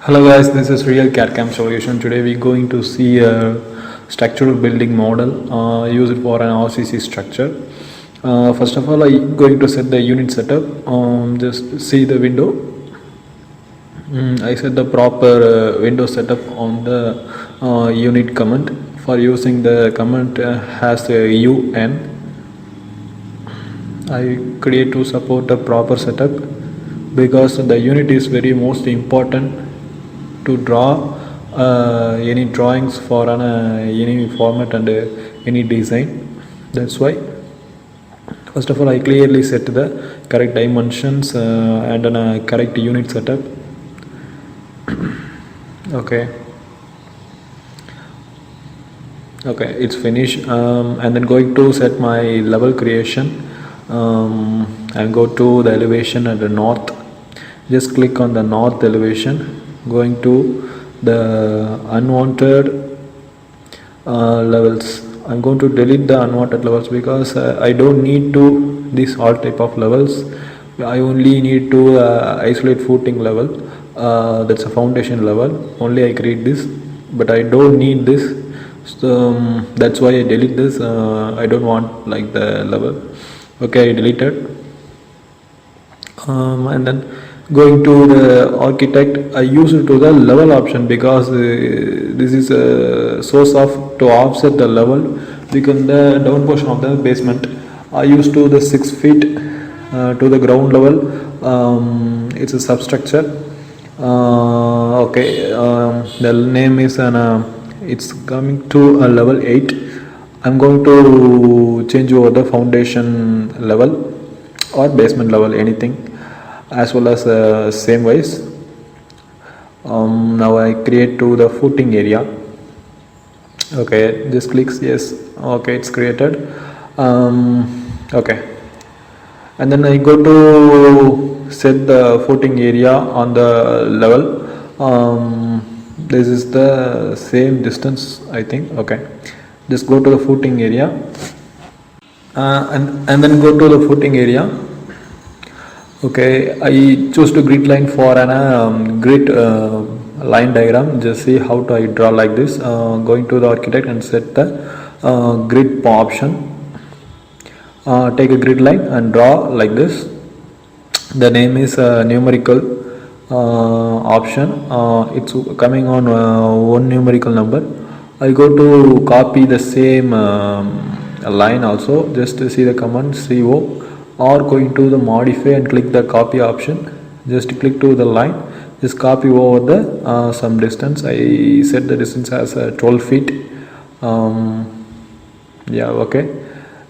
Hello guys, this is Real CAD/CAM Solution. Today we're going to see a structural building model used for an RCC structure. First of all, I'm going to set the unit setup. Just see the window. I set the proper window setup on the unit command. For using the command has a UN. I create to support a proper setup because the unit is very most important to draw any drawings for any format and any design. That's why first of all I clearly set the correct dimensions and a correct unit setup. Okay, it's finished. And then going to set my level creation. And go to the elevation at the north. Just click on the north elevation. Going to the unwanted levels. I'm going to delete the unwanted levels because I don't need to this all type of levels. I only need to isolate footing level. That's a foundation level. Only I create this, but I don't need this. So that's why I delete this. I don't want like the level. Okay, I deleted. And then going to the architect, I use it to the level option because this is a source of to offset the level because the down portion of the basement. I use to the 6 feet to the ground level. It's a substructure. The name is it's coming to a level 8. I'm going to change over the foundation level or basement level, anything, as well as same wise. Now I create to the footing area. Okay, just clicks yes. Okay, it's created. Okay, and then I go to set the footing area on the level. This is the same distance, I think. Okay, just go to the footing area and then go to the footing area. Okay, I choose to grid line for an grid line diagram. Just see how to I draw like this. Going to the architect and set the grid option. Take a grid line and draw like this. The name is numerical option. It's coming on one numerical number. I go to copy the same line also. Just to see the command CO, or going to the modify and click the copy option. Just click to the line, just copy over the some distance. I set the distance as 12 feet. Okay,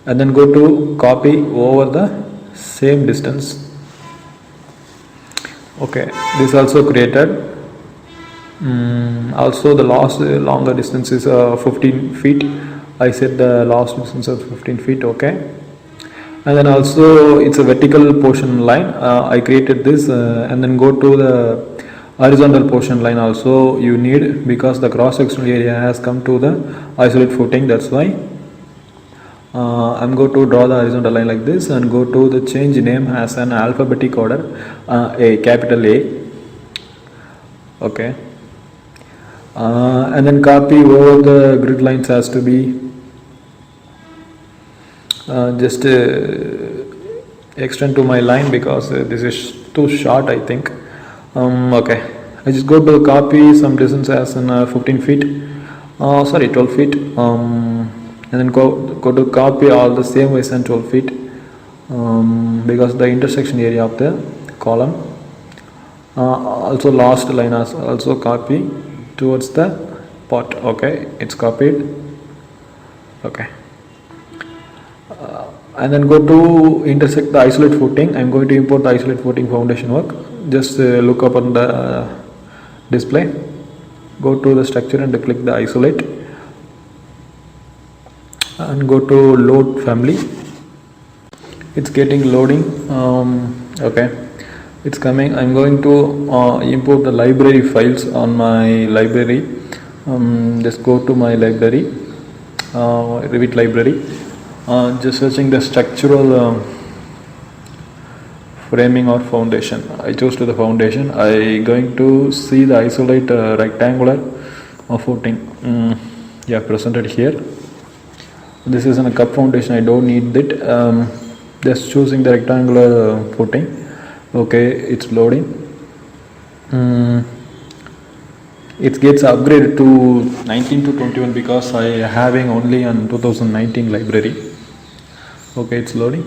and then go to copy over the same distance. Okay, this also created. Also the last longer distance is 15 feet. I set the last distance of 15 feet. Okay, and then also it's a vertical portion line. I created this and then go to the horizontal portion line also you need because the cross sectional area has come to the isolate footing. That's why I'm going to draw the horizontal line like this and go to the change name as an alphabetic order, a capital A. Okay, and then copy over the grid lines has to be just extend to my line because this is too short, I think. Okay, I just go to copy some distance as in 15 feet, 12 feet, and then go to copy all the same ways and 12 feet because the intersection area of the column. Also last line also copy towards the pot. Okay, it's copied. Okay, and then go to intersect the isolate footing. I'm going to import the isolate footing foundation work. Just look up on the display, go to the structure and click the isolate and go to load family. It's getting loading. Okay, it's coming. I'm going to import the library files on my library. Just go to my library, Revit library. Just searching the structural framing or foundation. I choose to the foundation. I going to see the isolate rectangular footing. Yeah, presented here. This is a cup foundation. I don't need it. Just choosing the rectangular footing. Okay, it's loading. It gets upgraded to 19 to 21 because I having only on 2019 library. Okay, it's loading.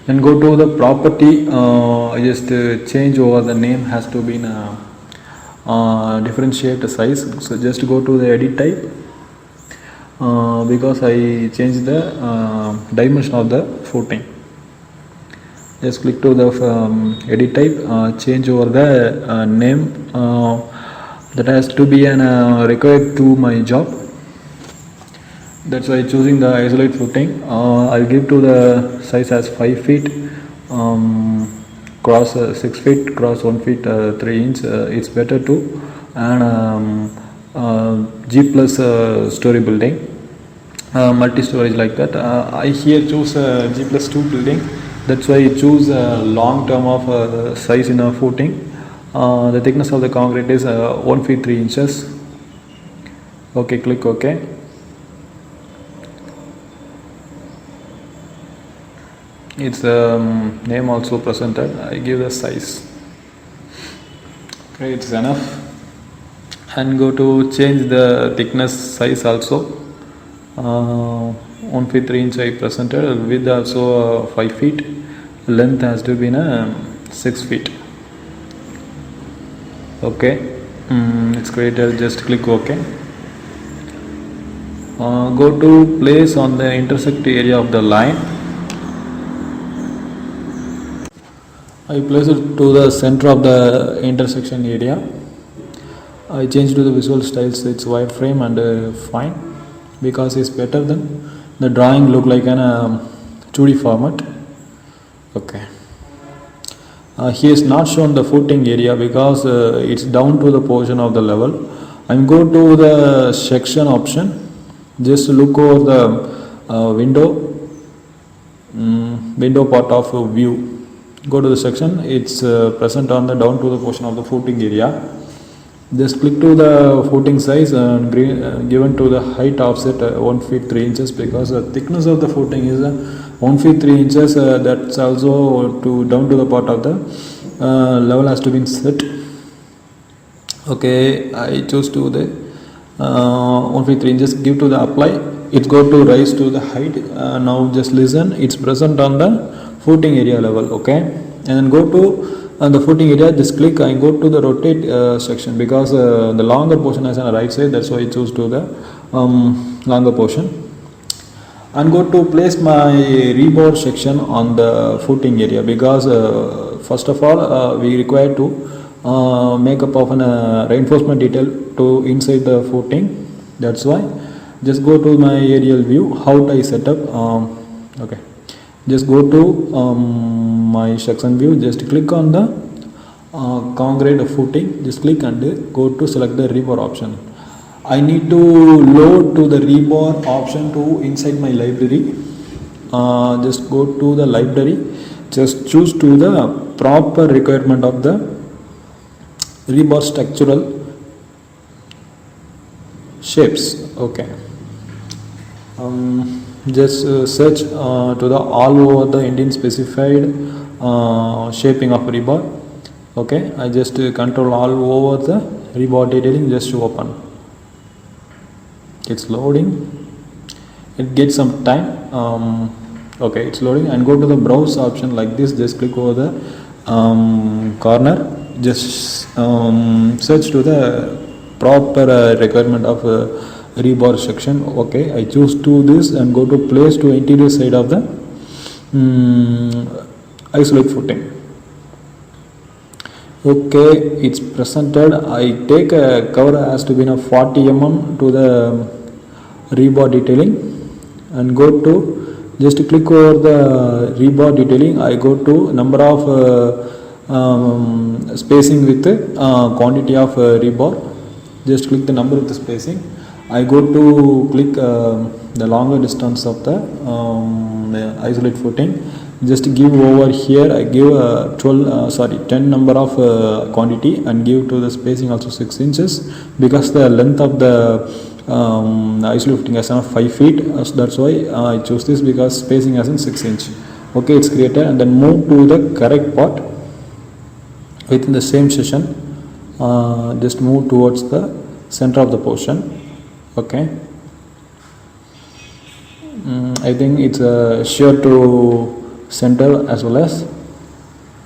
Then go to the property. Just change over the name has to be in differentiate size. So just go to the edit type. Because I changed the dimension of the footing. Just click to the edit type, change over the name that has to be required to my job. That's why choosing the isolate footing. I'll give to the size as 5 feet, cross 6 feet, cross 1 feet 3 inch. It's better to and G plus story building, multi-storage like that. I here choose G plus 2 building. That's why I choose long term of size in a footing. The thickness of the concrete is 1 feet 3 inches. Okay, click OK. Its name also presented. I give the size. Okay, it's enough. And go to change the thickness size also. 1 feet 3 inch I presented. Width also 5 feet. Length has to be 6 feet. Okay, it's created. Just click OK. Go to place on the intersect area of the line. I place it to the center of the intersection area. I change to the visual styles. It's wireframe and fine because it's better than the drawing look like an 2D format. Okay. He is not shown the footing area because it's down to the portion of the level. I'm go to the section option. Just look over the window part of view. Go to the section. It's present on the down to the portion of the footing area. Just click to the footing size and given to the height offset 1 feet 3 inches because the thickness of the footing is 1 feet 3 inches. That's also to down to the part of the level has to be set. Okay, I choose to the 1 feet 3 inches. Give to the apply. It's go to rise to the height. Now just listen. It's present on the footing area level. Okay, and then go to the footing area. Just click and go to the rotate section because the longer portion is on the right side. That's why I choose to the longer portion. And go to place my rebar section on the footing area because first of all we require to make up of an reinforcement detail to inside the footing. That's why just go to my aerial view. How do I set up? Okay, just go to my section view. Just click on the concrete footing. Just click and go to select the rebar option. I need to load to the rebar option to inside my library. Just go to the library. Just choose to the proper requirement of the rebar structural shapes. Okay. Just search to the all over the Indian specified shaping of rebar. Okay, I just control all over the rebar detailing. Just to open. It's loading. It gets some time. Okay, it's loading and go to the browse option like this. Just click over the corner. Just search to the proper requirement of rebar section. Okay, I choose to this and go to place to interior side of the isolate footing. Okay, it's presented. I take a cover has to be 40 mm to the rebar detailing and go to just click over the rebar detailing. I go to number of spacing with quantity of rebar. Just click the number of the spacing. I go to click the longer distance of the isolate footing. just give over here. I give 10 number of quantity and give to the spacing also 6 inches, because the length of the isolated footing as 5 feet, so that's why I chose this, because spacing as in 6 inch. Okay, it's created. And then move to the correct part within the same session. Just move towards the center of the portion. Okay, I think it's sure to center as well as.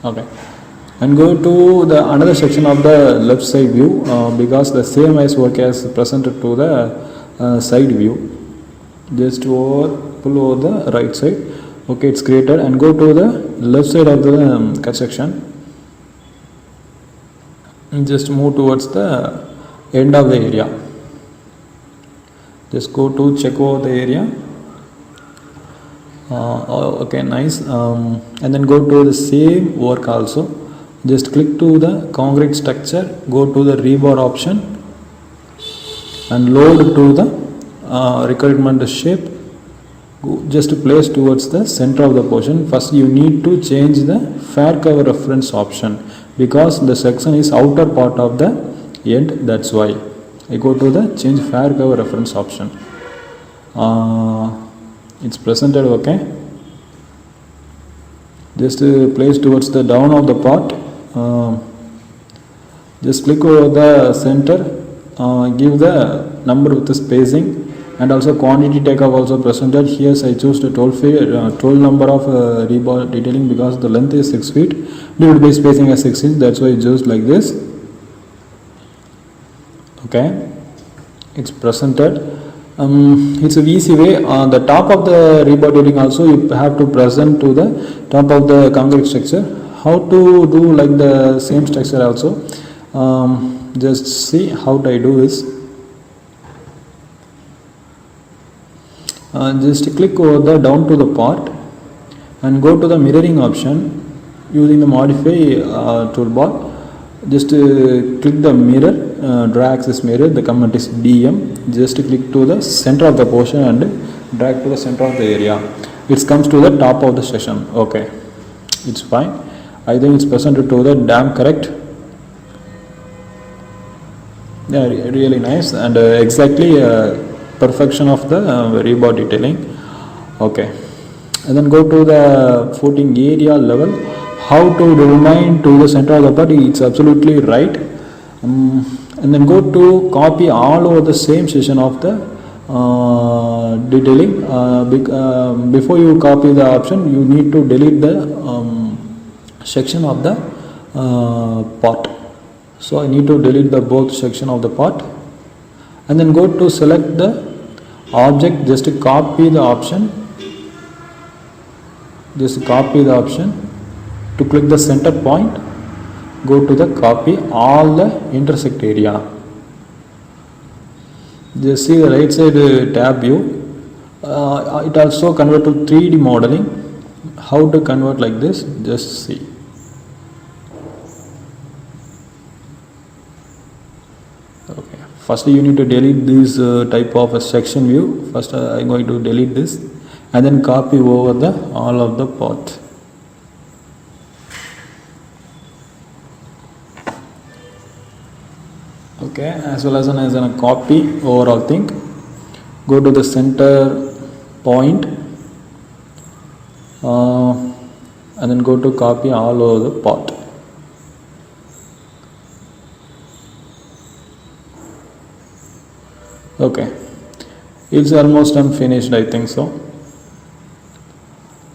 Okay, and go to the another section of the left side view, because the same as work as presented to the side view. Just pull over the right side. Okay, it's created. And go to the left side of the cut section, and just move towards the end of the area. Just go to check over the area. Okay, nice. And then go to the same work also. Just click to the concrete structure, go to the rebar option and load to the requirement shape. Just place towards the center of the portion. First you need to change the fair cover reference option, because the section is outer part of the end. That's why I go to the change fair cover reference option. It's presented. Okay, just place towards the down of the part. Just click over the center, give the number with the spacing, and also quantity takeoff also presented. Here I choose the 12 number of rebar detailing, because the length is 6 feet divided by spacing as 6 inch. That's why I chose like this. Okay, it's presented. It's a easy way. On the top of the rebar detailing also you have to present to the top of the concrete structure. How to do like the same structure also, just see how I do this. Just click over the down to the part and go to the mirroring option using the modify toolbar. Just click the mirror, drag axis mirror. The command is DM. Just click to the center of the portion and drag to the center of the area. It comes to the top of the section. Okay, it's fine. I think it's presented to the damn correct. Yeah, really nice. And exactly perfection of the rebar detailing. Okay, and then go to the footing area level. How to remind to the center of the part, it's absolutely right. And then go to copy all over the same section of the detailing. Before you copy the option, you need to delete the section of the part. So I need to delete the both section of the part, and then go to select the object. Just to copy the option. Just copy the option. To click the center point, go to the copy all the intersect area. Just see the right side tab view. It also convert to 3D modeling. How to convert like this? Just see. Okay. First you need to delete this type of a section view. First I'm going to delete this and then copy over the all of the part. Okay, as well as a copy overall thing. Go to the center point and then go to copy all over the part. Okay, it's almost unfinished, I think so.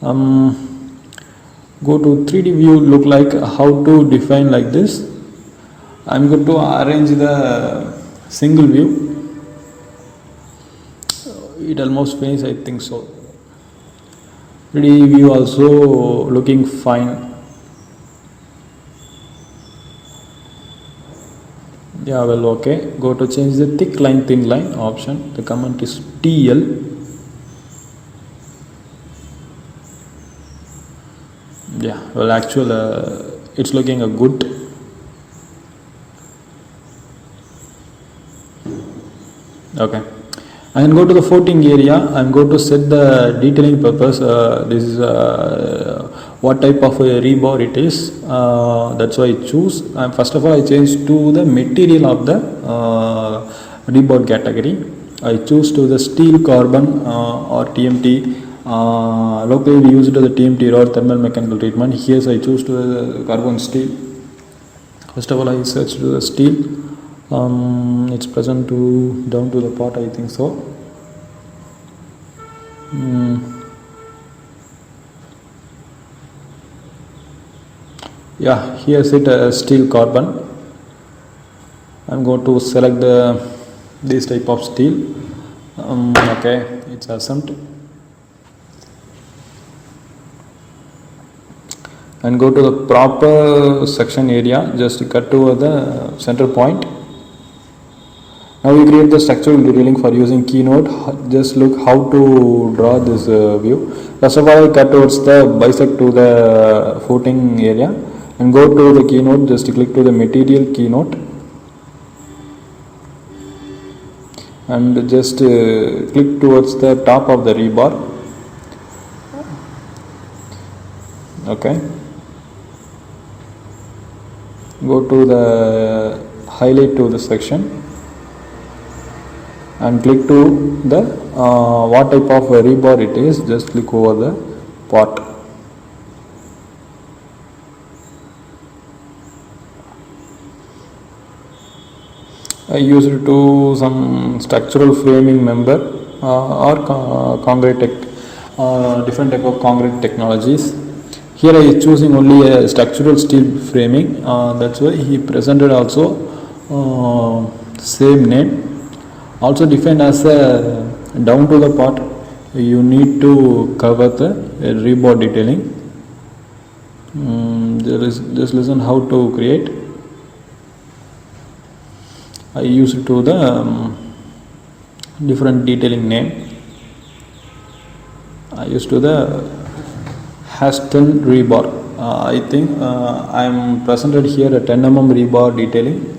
Go to 3D view, look like how to define like this. I'm going to arrange the single view. It almost finished, I think so. 3D view also looking fine. Yeah, well, okay. Go to change the thick line, thin line option. The command is TL. Yeah, well, actually, it's looking a good. Okay, and go to the footing area. I'm going to set the detailing purpose. This is what type of a rebar it is. That's why I choose. First of all, I change to the material of the rebar category. I choose to the steel carbon or TMT. Locally we use it to the TMT or thermal mechanical treatment. Here I choose to the carbon steel. First of all, I search to the steel. It's present to down to the part, I think so. Yeah, here's it, steel carbon. I'm going to select this type of steel. Okay, it's assembled. And go to the proper section area, just cut to the center point. Now we create the structural detailing for using Keynote. Just look how to draw this view. First of all, cut towards the bisect to the footing area and go to the Keynote. Just click to the material Keynote and just click towards the top of the rebar. Okay. Go to the highlight to the section and click to the what type of rebar it is. Just click over the part. I use it to some structural framing member or concrete different type of concrete technologies. Here I is choosing only a structural steel framing. That's why he presented also same name. Also defined as a down to the part. You need to cover the rebar detailing. Just listen how to create. I use it to the different detailing name. I use to the Haston rebar. I think I am presented here a 10 mm rebar detailing.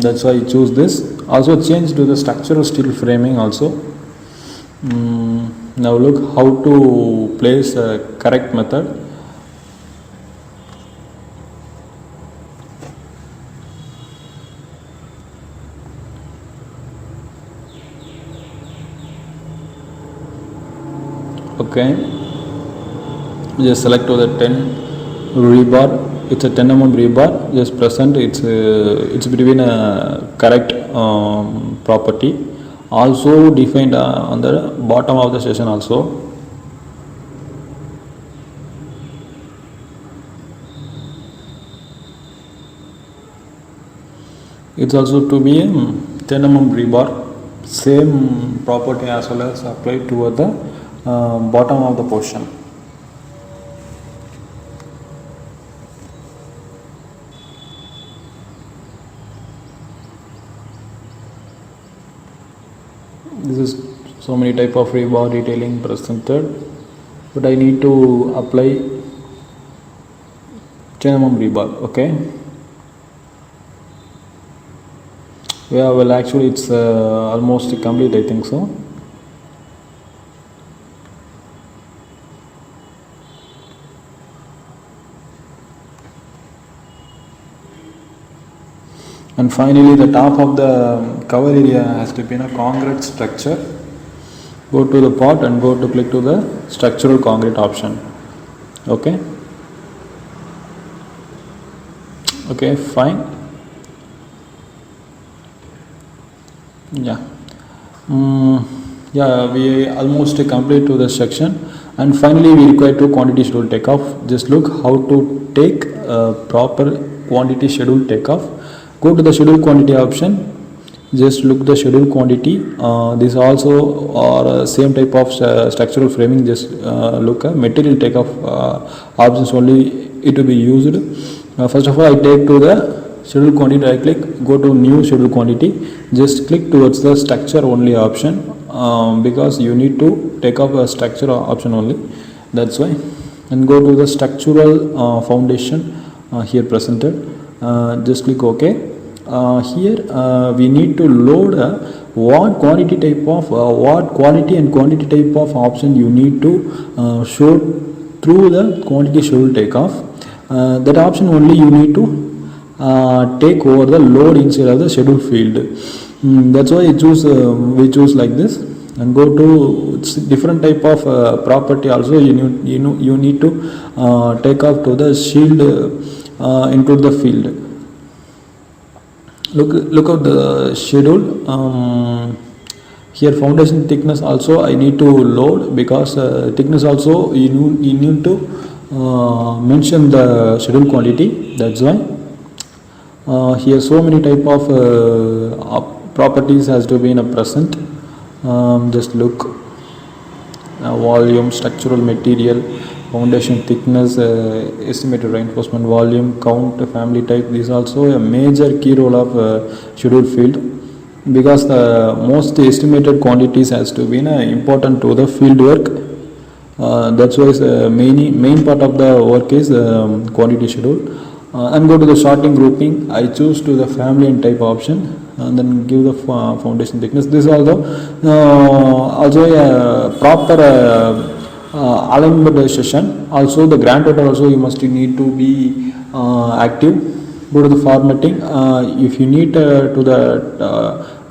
That's why I choose this. Also change to the structural steel framing also. Now look how to place a correct method. Okay, just select to the 10 rebar. It's a 10 mm rebar. Just present it's between a correct property. Also defined on the bottom of the session also. It's also to be a 10 mm rebar. Same property as well as applied toward the bottom of the portion. This is so many type of rebar detailing presented, but I need to apply 10 mm rebar. Okay. Yeah, well actually it's almost complete, I think so. And finally the top of the cover area has to be in a concrete structure. Go to the part and go to click to the structural concrete option. Okay. Okay, fine. Yeah. Yeah, we almost complete to the section. And finally we require to quantity schedule takeoff. Just look how to take proper quantity schedule takeoff. Go to the schedule quantity option. Just look the schedule quantity. This also or same type of structural framing. Just look at material takeoff options only. It will be used. First of all, I take to the schedule quantity. I click. Go to new schedule quantity. Just click towards the structure only option because you need to take off a structure option only. That's why. And go to the structural foundation here presented. Just click OK. Here we need to load what quantity type of what quality and quantity type of option you need to show through through the quantity schedule takeoff. That option only you need to take over the load inside of the schedule field. That's why we choose like this, and go to different type of property also you need to take off to the shield into the field. Look at the schedule. Here foundation thickness also I need to load, because thickness also you need to mention the schedule quantity. That's why here so many type of properties has to be in a present. Just look, volume, structural material, foundation thickness, estimated reinforcement volume, count, family type. This is also a major key role of schedule field, because the most estimated quantities has to be important to the field work. That's why main part of the work is quantity schedule. And go to the sorting grouping. I choose to the family and type option, and then give the foundation thickness. This is also a proper alignment session. Also the grand total also you must need to be active. Go to the formatting. If you need to the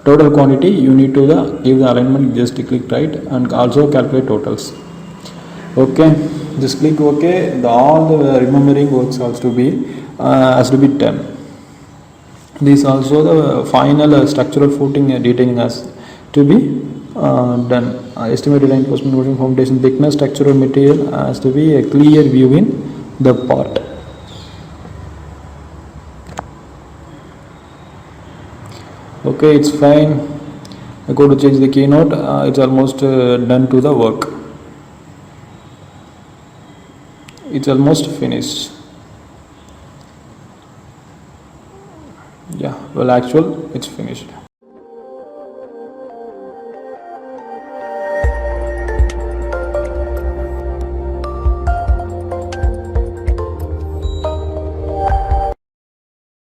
total quantity, you need to give the alignment. Just click right, and also calculate totals. Okay, just click OK. All the remembering works has to be done. This also the final structural footing detailing has to be done. Estimated reinforcement loading, foundation thickness, structural material has to be a clear view in the part. Okay, it's fine. I go to change the keynote. It's almost done to the work. It's almost finished. Yeah, well, it's finished.